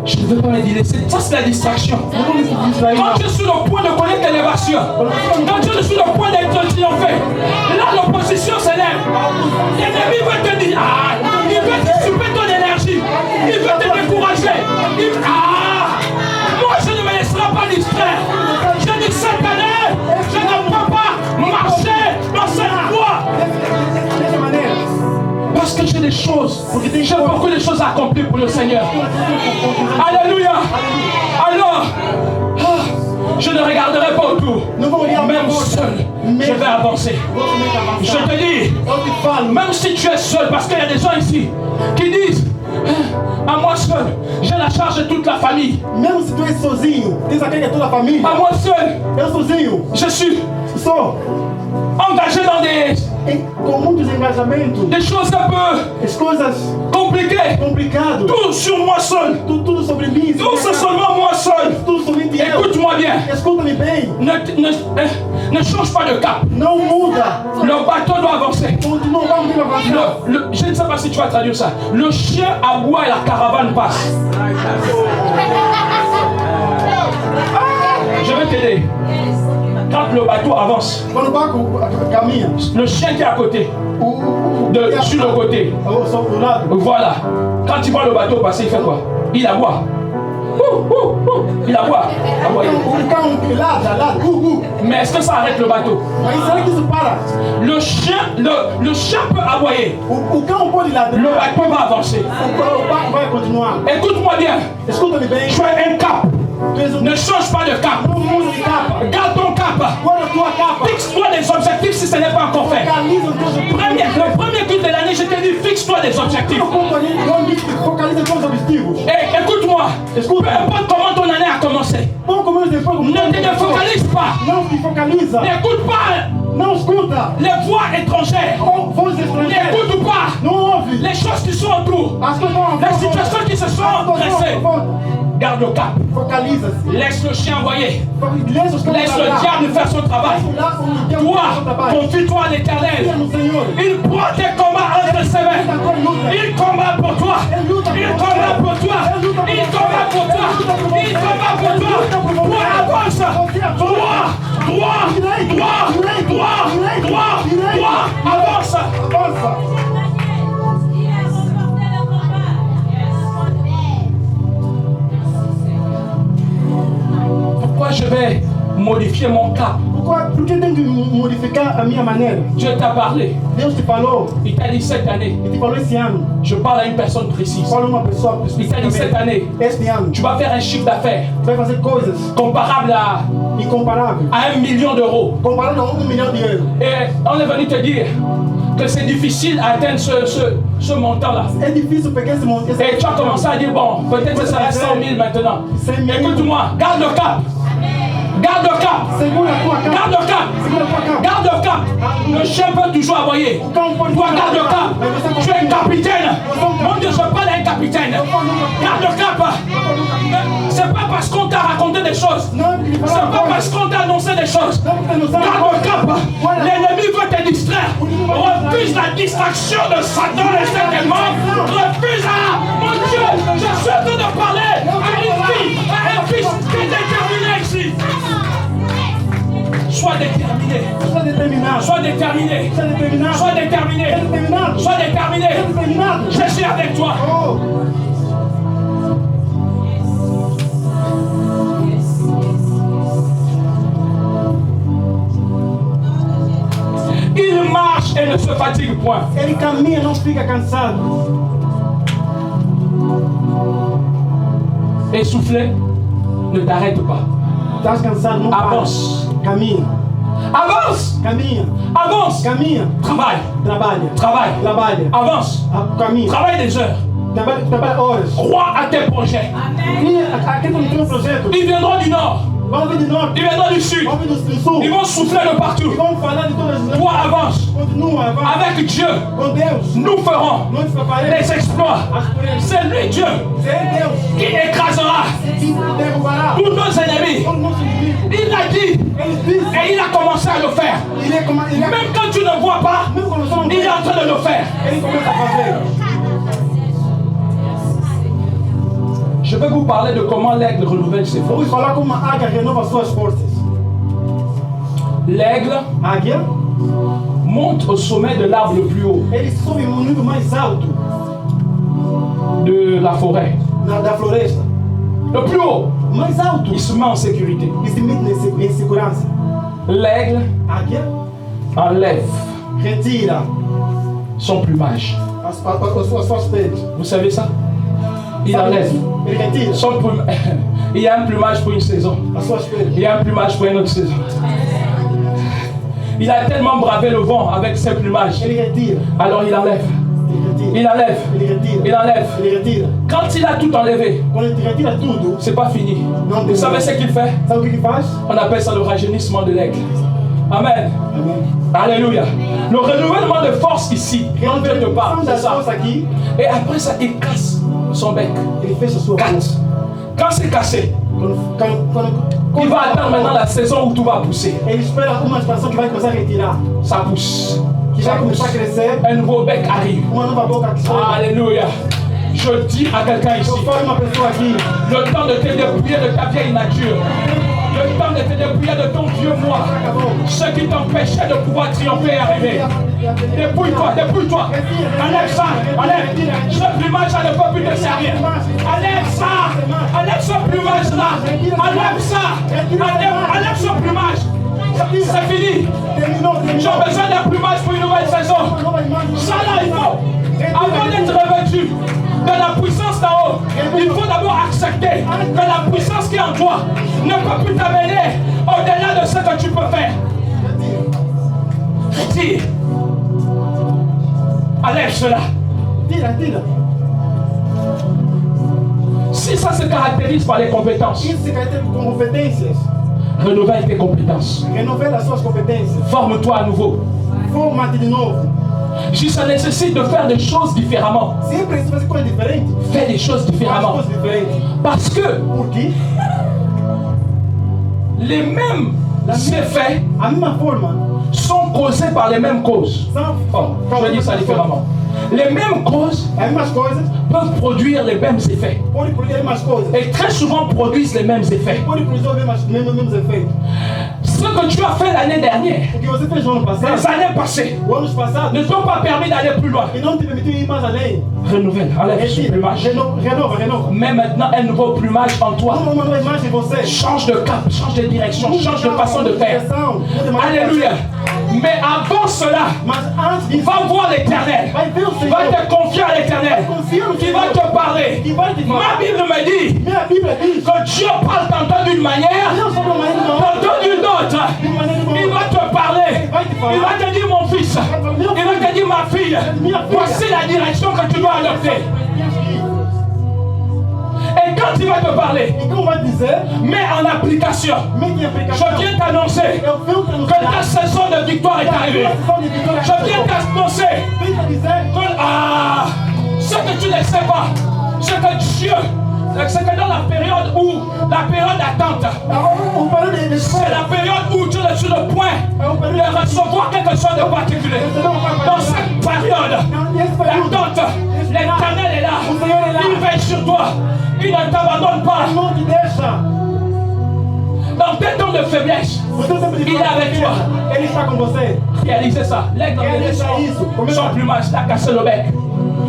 Je ne veux pas me délaisser. Ça, c'est la distraction. Quand je suis au point de connaître l'élévation, quand je suis au point d'être triomphé, là, l'opposition s'élève. L'ennemi veut te dire, il veut dissiper ton énergie. Il veut te décourager. Moi, je ne me laisserai pas distraire. Je dis cette année, je ne peux pas marcher dans cette voie. Parce que j'ai des choses, j'ai beaucoup de choses à accomplir pour le Seigneur. Alléluia. Alors, je ne regarderai pas autour. Même seul, je vais avancer. Je te dis, même si tu es seul, parce qu'il y a des gens ici qui disent, à moi seul, j'ai la charge de toute la famille. Même si tu es sozinho, tens aquele que é toda a família. À moi seul, eu sozinho, je suis só engagé dans com muitos engajamentos, des choses un peu as coisas compliquées. complicado, Tout sur moi seul. tudo sobre mim. Tout c'est seulement moi seul. Tudo somente eu. Écoute-moi bien. Escuta-me bem. Ne change pas de cap. Não muda. Le bateau doit avancer. Continua, vamos avançar. Je ne sais pas si tu vas traduire ça. Le chien aboie et la caravane passe. Je vais t'aider. Quand le bateau avance, Quando o barco caminha, le chien qui est à côté, o sur le côté. Voilà. Quand il voit le bateau passer, il fait quoi? Il aboie. Il aboie. Mais est-ce que ça arrête le bateau? Le chien peut aboyer. Le bateau va avancer. Écoute-moi bien. Tu as un cap. Ne change pas de cap. Garde ton cap. Fixe-toi des objectifs si ce n'est pas encore fait. Le premier culte de l'année, je t'ai dit, fixe-toi des objectifs. Et écoute-moi, peu importe comment ton année a commencé, ne te focalise pas. N'écoute pas les voix étrangères. N'écoute pas les choses qui sont autour, les situations qui se sont dressées. Garde le cap. Laisse le chien envoyer. Laisse le diable faire son travail. Toi, confie-toi à l'Éternel. Il prend tes combats entre ses mains. Il combat pour toi. Il combat pour toi. Il combat pour toi. Il combat pour toi. Toi, avance. Toi, avance. Pourquoi je vais modifier mon cap? Por que tem que modificar a minha maneira? Dieu t'a parlé. Deus te falou. Il t'a dit cette année. Ele te falou esse ano. Je parle à une personne précise. Fala uma pessoa Il t'a dit cette année. Este ano. Tu vas faire un chiffre d'affaires. Vai fazer coisas comparable à incomparável. À 1 million d'euros. Comparado a 1 million de euros. Et on est venu te dire que c'est difficile d'atteindre ce montant-là. É difícil pegar esse montant. Et tu as commencé à dire, bon, peut-être que ça reste 100 000 maintenant. Écoute-moi, garde le cap. Garde le cap. Garde le cap. Garde le cap. Le chien peut toujours aboyer. Toi, garde le cap. Tu es un capitaine. Mon Dieu, je parle à un capitaine. Garde le cap. C'est pas parce qu'on t'a raconté des choses. C'est pas parce qu'on t'a annoncé des choses. Garde le cap. L'ennemi veut te distraire. Refuse la distraction de Satan et ses démons. Refuse la... Mon Dieu, je suis en train de parler à une fille, à un fils qui est déterminé ici. Sois déterminé. Sois déterminé. Sois déterminé. Sois déterminé. Sois déterminé. Je suis avec toi. Il marche et ne se fatigue point. Ele caminha, não fica cansado. Essoufflé, ne t'arrête pas. Estás cansado, não avance. Caminha. Avance. Caminha. Avance. Caminha. Travaille. Trabalha. Travaille. Trabalha. Avance. Caminha. Travaille des heures. Trabalha horas. Crois à tes projets. Ils viendront du nord. Ils viendront du sud. Ils vont souffler de partout. Toi, avance. Avec Dieu, nous ferons des exploits. C'est lui, Dieu, qui écrasera tous nos ennemis. Il l'a dit et il a commencé à le faire. Même quand tu ne vois pas, il est en train de le faire. Je vais vous parler de comment l'aigle renouvelle ses forces. L'aigle monte au sommet de l'arbre le plus haut de la forêt. Le plus haut, il se met en sécurité. L'aigle enlève son plumage. Vous savez ça? Il enlève son plumage. Il y a un plumage pour une saison. Il y a un plumage pour une autre saison. Il a tellement bravé le vent avec ses plumages. Alors il enlève. Il enlève. Il enlève. Quand il a tout enlevé, c'est pas fini. Vous savez ce qu'il fait? On appelle ça le rajeunissement de l'aigle. Amen. Alléluia. Le renouvellement de force ici, quand Dieu te parle, c'est ça. Et après ça, il casse son bec. Quand c'est cassé, il va attendre maintenant la saison où tout va pousser. Ça pousse. Un nouveau bec arrive. Alléluia. Je dis à quelqu'un ici, le temps de te dépouiller de ta vieille nature, Le temps de te dépouiller de ton vieux moi. Ce qui t'empêchait de pouvoir triompher et arriver. Dépouille-toi, dépouille-toi. Enlève ça, enlève. Ce plumage-là ne peut plus te servir. Enlève ça. Enlève ce plumage-là. Enlève ça. Enlève ce plumage. C'est fini. J'ai besoin d'un plumage pour une nouvelle saison. Ça là, il faut. Avant d'être revêtu de la puissance d'en haut, il faut d'abord accepter que la puissance qui est en toi ne peut plus t'amener au-delà de ce que tu peux faire. Retire. Enlève cela. Tira. Si ça se caractérise par les compétences, Isso se caracteriza com competências. renouvelle tes compétences. Renovela as suas competências. Forme-toi à nouveau. Forma-te de novo. Si ça nécessite de faire des choses différemment, Se é preciso fazer coisas diferentes, fais des choses faz différemment. coisas diferentes. Parce que Porque les mêmes effets a mesma forma sont causés par les mêmes causes. são Oh, je vais dire ça différemment. Les mêmes causes as mesmas coisas, peuvent produire les mêmes effets. pode produzir as mesmas coisas. Et très souvent produisent les mêmes effets. Pode produzir os mesmos efeitos. Ce que tu as fait l'année dernière, O que você fez no ano passado, les années passées, o ano passado, ne t'ont pas permis d'aller plus loin. e não te permitiu ir mais além. Renouvelle, enlève ce Retire, plumage. renova. Mets maintenant un nouveau plumage en toi. Uma nova imagem em você. Change de cap, change de direction, change de façon de faire. Muda de Alléluia. Mais avant cela, Mas antes disso, va voir l'Éternel. vai ver o Senhor. Va te confier à l'Éternel. Confia no Qui va Senhor. te parler. Que vai te Ma falar. Bible me dit Minha Bíblia diz. que Dieu parle tantôt d'une manière, Não só de uma maneira, não. tantôt d'une autre. De uma maneira, Il va te parler. Il va te dire mon fils. Il va te dire ma fille. Voici la direction que tu dois adopter. Et quand il va te parler, E como vai dizer, mets en application. mete em aplicação. Je viens t'annoncer Eu venho te que ta anunciar. saison de victoire est arrivée. Je viens t'annoncer Venho te dizer que ce que tu ne sais pas, ce que Dieu, c'est que dans la période d'attente, o período de c'est espera. la période où tu es sur le point de recevoir quelque chose de particulier. Dans cette période Nesse período, d'attente, l'Éternel est là. Il veille sur toi. Il ne t'abandonne pas. não te deixa. Dans tes temps de faiblesse, No teu tempo de il est avec toi. Ele está com você. Réalisez ça. L'aigle son plumage l'a cassé le bec.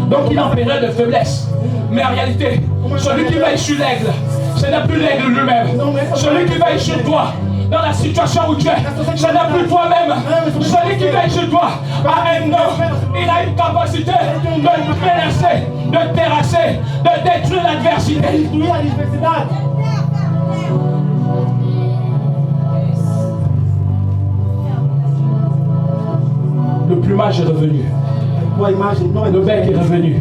Donc il est en période de faiblesse. Mais en réalité, celui qui veille sur l'aigle, ce n'est plus l'aigle lui-même. Celui qui veille sur toi, dans la situation où tu es, ce n'est plus toi-même. Celui qui veille sur toi a un nom. Il a une capacité de menacer, de terrasser, de détruire l'adversité. Destruir a adversidade. Le plumage est revenu. Tua imagem não é Le bec est revenu.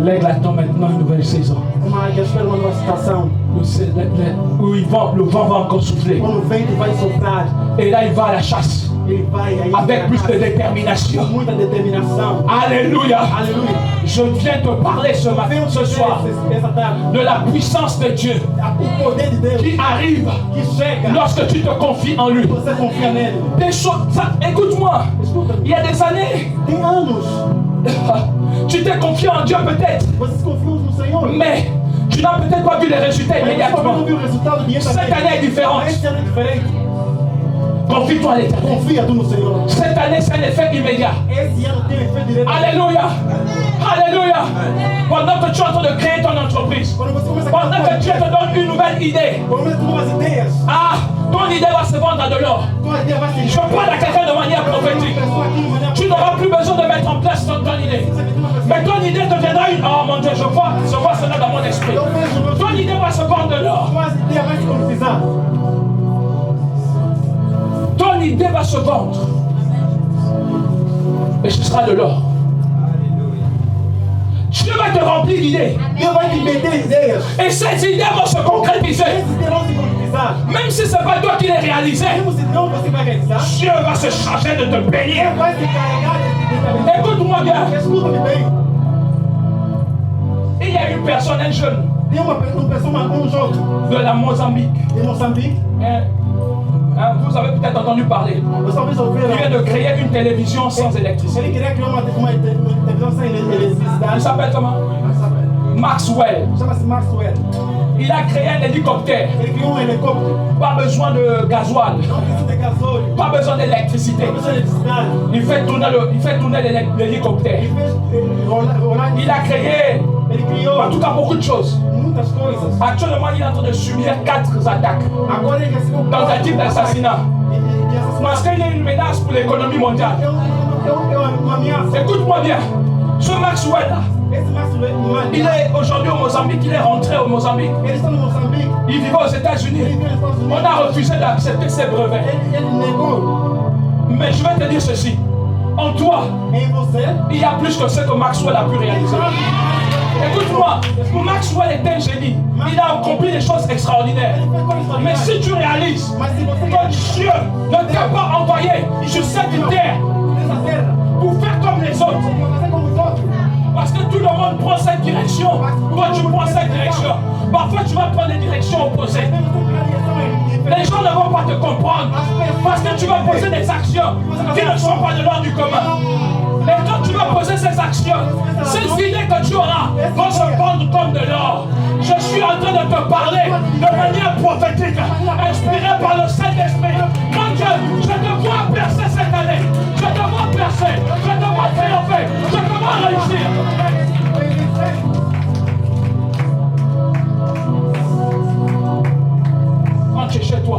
L'aigle attend maintenant une nouvelle saison. uma águia, espera uma nova situação. Où le vent va encore souffler. Quando o vento vai soprar, Et là, il va à la chasse ele vai aí avec plus de détermination. com muita determinação. Alléluia. Aleluia. Je viens te parler ce matin, Venho ce soir, essa tarde. de la puissance de Dieu O poder de Deus qui arrive que chega. lorsque tu te confies en lui. Você confia nele. Des choses, écoute-moi, Escuta, il y a des années, tem anos. tu t'es confié en Dieu peut-être, Você se confia no Senhor. mais tu n'as peut-être pas vu les résultats Mas você immédiatement. não viu o resultado de Cette année est différente. Esse ano é diferente. Confie-toi à l'Éternel. Confia tu no Senhor. Cette année, c'est un effet immédiat. Esse ano tem efeito direto. Alléluia. Alléluia. Pendant que tu es en train de créer ton entreprise, Quando você começa a pendant que Dieu criar te donne une nouvelle idée, começa com novas ideias, ton idée va se vendre à de l'or. tua ideia vai se Je parle à quelqu'un de manière prophétique. pessoa aqui, mas Tu n'auras plus besoin de mettre en place ton idée. Mais ton idée deviendra une... Oh mon Dieu, je vois cela dans mon esprit. Ton idée va se vendre de l'or. tua ideia vai se concretizar. Ton idée va se vendre. Et ce sera de l'or. Dieu va te remplir d'idées. Deus vai te meter ideias. Et ces idées vont se concrétiser. Essas ideias vão se concretizar. Même si ce n'est pas toi qui les réalisais, Mesmo se não você vai realizar, Dieu va se charger de te bénir. Deus vai se carregar desse Écoute-moi bien. Escuta-me bem. Il y a une personne, un jeune Tem uma pessoa, jovem de la Mozambique. de Moçambique. Vous avez peut-être entendu parler. Você talvez Il vient ouviram. de créer une télévision sans électricité. Ele queria criar uma televisão sem Il eletricidade. s'appelle comment? Maxwell. Chama-se Maxwell. Il a créé un hélicoptère. Ele criou helicóptero. Pas besoin de gasoil. Não precisa de gasóleo. Pas besoin d'électricité. Não precisa de eletricidade. Il fait tourner l'hélicoptère. Ele fez rolar. Il a créé, Ele criou en tout cas, beaucoup de choses. muitas coisas. Actuellement, il est en train de subir 4 attaques Agora ele recebeu dans un type d'assassinat. e Parce qu'il y a une menace pour l'économie mondiale. É uma ameaça. Écoute-moi bien. Ce Maxwell-là, Esse Maxwell, il est aujourd'hui au Mozambique. Il est rentré au Mozambique. eles estão no Moçambique. Il vivait aux États-Unis. Ele veio nos Estados On Unidos. a refusé d'accepter ses brevets. Ele negou. Mais je vais te dire ceci. En toi, Em você. il y a plus que ce que Maxwell a pu réaliser. Écoute-moi, Maxwell est un génie. Il a accompli des choses extraordinaires. Mais si tu réalises Mas se você que Dieu ne t'a pas envoyé sur cette terre nessa terra, pour faire comme les autres, fazer como os outros. parce que tout le monde prend cette direction, toi tu prends cette direction. Parfois tu vas prendre des directions opposées. Les gens ne vont pas te comprendre parce que tu vas poser des actions qui ne sont pas de l'ordre du commun. Et quand tu vas poser ces actions, ces idées que tu auras vont se vendre comme de l'or. Je suis en train de te parler de manière prophétique, inspirée par le Saint-Esprit. Mon Dieu, je te vois percer cette année. Je te vois percer. Je te vois triompher. Je te vois réussir. Quand tu es chez toi,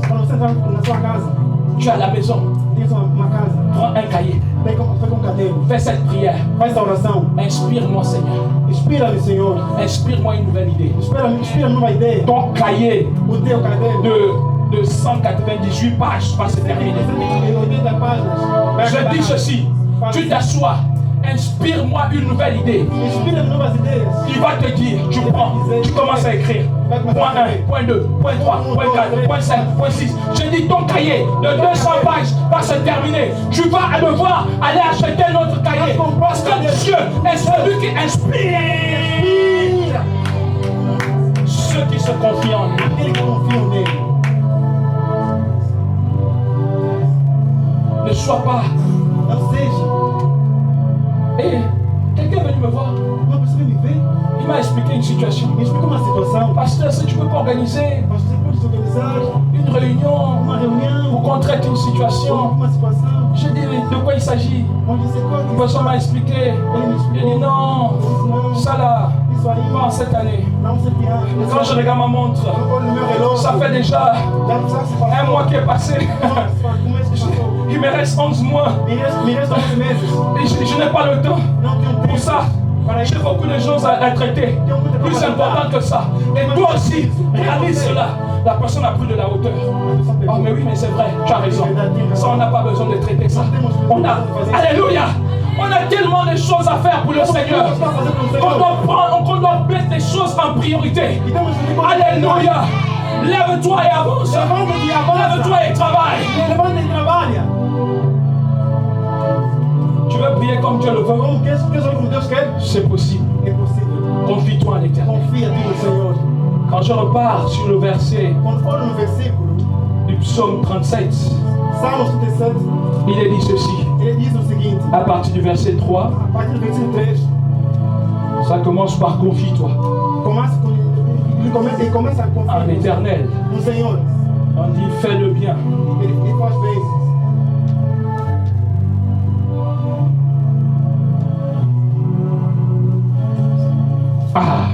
Quando você está na sua casa, tu es à la maison, tem uma casa, prends un cahier, pega um caderno, fais cette prière. faz essa oração. Inspire-moi, Seigneur. Inspira-me, Senhor. Inspire-moi une nouvelle idée. Inspira-me uma ideia. Ton cahier O teu caderno. de 198 pages va se terminer. 80 páginas. Je dis ceci, tu t'assois, inspire-moi une nouvelle idée. Inspira-me novas ideias. Il va te dire, tu prends, tu commences à écrire. Point 1, point 2, point 3, point 4, point 5, point 6. Je dis ton cahier de 200 pages va se terminer. Tu vas devoir aller acheter un autre cahier. Parce que Dieu est celui qui inspire ceux qui se confient en lui. Aquele que confia nele. Ne sois pas. Não seja. Et quelqu'un est venu me voir. Uma pessoa me vê. Il m'a expliqué une situation. Me explica uma situação. Pasteur, si tu ne peux pas organiser Mas você pode se organizar. une réunion Uma reunião. pour qu'on traite une situation. Uma situação. J'ai dit de quoi il s'agit. Onde você La pode. personne m'a expliqué. Ele me J'ai dit explicou. non, Não. ça là, Isso aí. pas en cette année. Não se piar. Quand je regarde ma montre, Eu olho no meu relógio. ça fait déjà Já se passou. un mois qui est passé. Começo que passou. Il me reste 11 mois. Me resta 11 meses. Et je n'ai pas le temps Não tenho pour tempo. ça. J'ai beaucoup de choses à traiter. Plus important que ça. Et toi aussi, réalise cela. La personne a pris de la hauteur. Oh mais oui, mais c'est vrai, tu as raison. Ça, on n'a pas besoin de traiter ça. On a, alléluia, on a tellement de choses à faire pour le Seigneur. Qu'on doit mettre les choses en priorité. Alléluia. Lève-toi et avance. Lève-toi et travaille. Levanta e trabalha. Tu veux prier comme Dieu le veut? Como Deus quer? C'est possible. É possível. Confie-toi en l'Éternel. Confia no Senhor. Quand je repars sur le verset Quando for no versículo, du psaume 37, Salmos 37, il est dit ceci. ele diz o seguinte, À partir du verset 3, a partir do versículo 3, ça commence par confie-toi ele começa a en confiar l'Éternel. no Senhor. On dit fais le bien. Ele faz bem. Ah,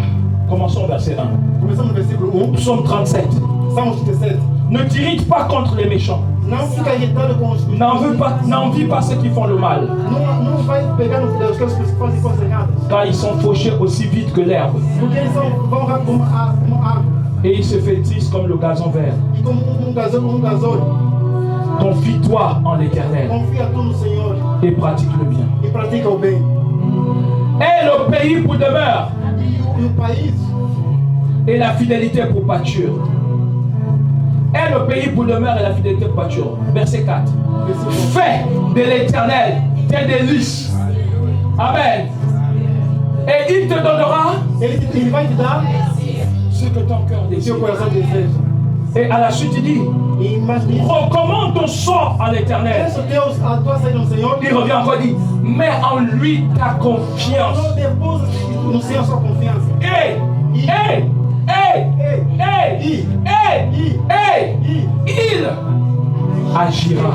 commençons au verset 1. Começamos no versículo 1, Psaume 37. Salmos 37. Ne t'irrite pas contre les méchants. Não fica irritado com os N'envie pas ceux qui font le mal, não vai pegar no das coisas que fazem coisas erradas. car ils sont fauchés aussi vite que l'herbe, Porque eles vão rápido como árvore. et ils se flétrissent comme le gazon vert. E como gasouro, Confie-toi en l'Éternel confia tu no Senhor et pratique le bien. e pratica o bem. Et le pays pour demeure, E o país et la fidélité pour pâture. Et le pays pour demeure et la fidélité pour pâture. Verset 4. Fais de l'Éternel tes délices. Amen. Et il te donnera ele vai te dar ce que ton cœur o que désire. seu coração deseja. Et à la suite, il dit, recommande ton sort à l'Éternel. Il revient encore, il dit, mets en lui ta confiance. Il agira.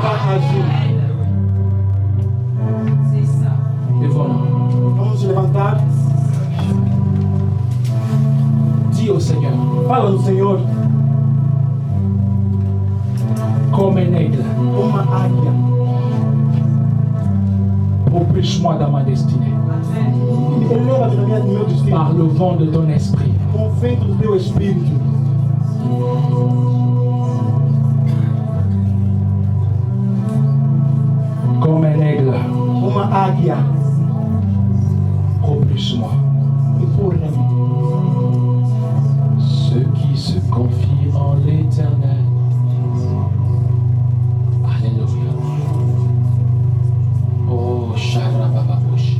C'est ça. Et voilà. Vamos levantar. Dis au Seigneur, Fala no Senhor, comme un aigle, uma águia. propulse-moi dans ma destinée. Eleva-me no meu destino. Par le vent de ton esprit. Com o vento do teu espírito. Comme un aigle, Uma águia. propulse-moi. Empurra-me. Ceux qui se confient en l'Éternel. Alléluia. Oh, Sharabababush.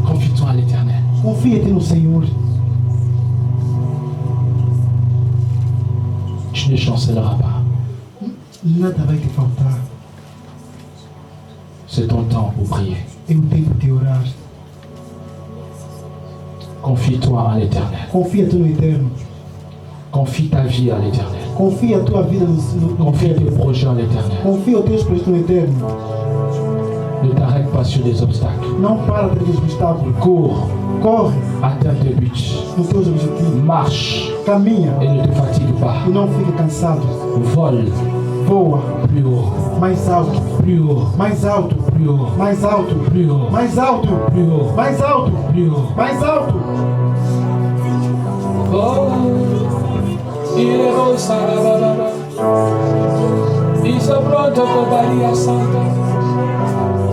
Confie-toi à l'Éternel. Confia-te no Senhor. Tu ne chancelleras pas. Nada vai te faltar. C'est ton temps pour prier. É o tempo de orar. Confie-toi à l'Éternel. Confia-te no Eterno. Confie ta vie à l'Éternel. Confia a tua vida no Confie tes Eterno. projets à l'Éternel. Confia os teus projetos no Eterno. Ne t'arrête pas sur les obstacles. Não para atrás dos obstáculos. Cours, Corre atteins tes buts. nos teus objetivos. Marche Caminha et ne te fatigue pas. e não fique cansado. Vole Voa plus haut, mais alto, plus haut, mais alto, plus haut, mais alto, plus haut, mais alto, plus haut, mais alto, plus haut. mais alto. Oh, il est beau, Sarababa. Il se pronto con Balia Santa.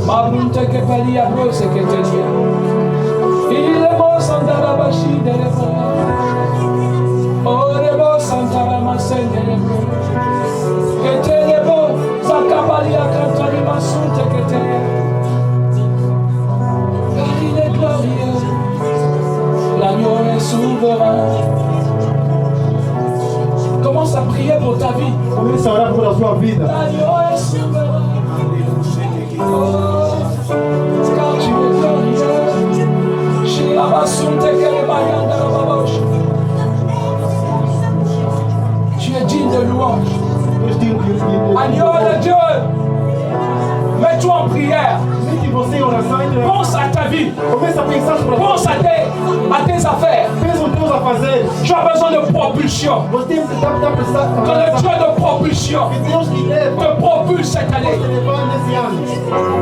Ma brunta che Balia Brose che tenia. Il est beau, Santa la Bashi de l'Ebola. Oh, il est beau, Santa la Massène de l'Ebola. Que te l'est beau, Zakabalia Cantani Massunte que te l'est. Car il est glorieux. L'agneau est souverain. Commence à prier pour ta vie. Comece a orar por a sua vida. L'agneau est souverain. Oh, car tu es glorieux. Shilabassunte Kerebayanda Rababosh. Tu es digne de louange. Deus tem Agneau de Dieu. Mets-toi en prière. Mete você em oração e Pense à ta vie. começa a pensar sobre a Pense à tes affaires. Pensa nos teus afazeres. Tu as besoin de propulsion. Você tem que estar Que le precisando. Dieu de propulsion Que Deus te leva te propulse cette année. te levar nesse ano.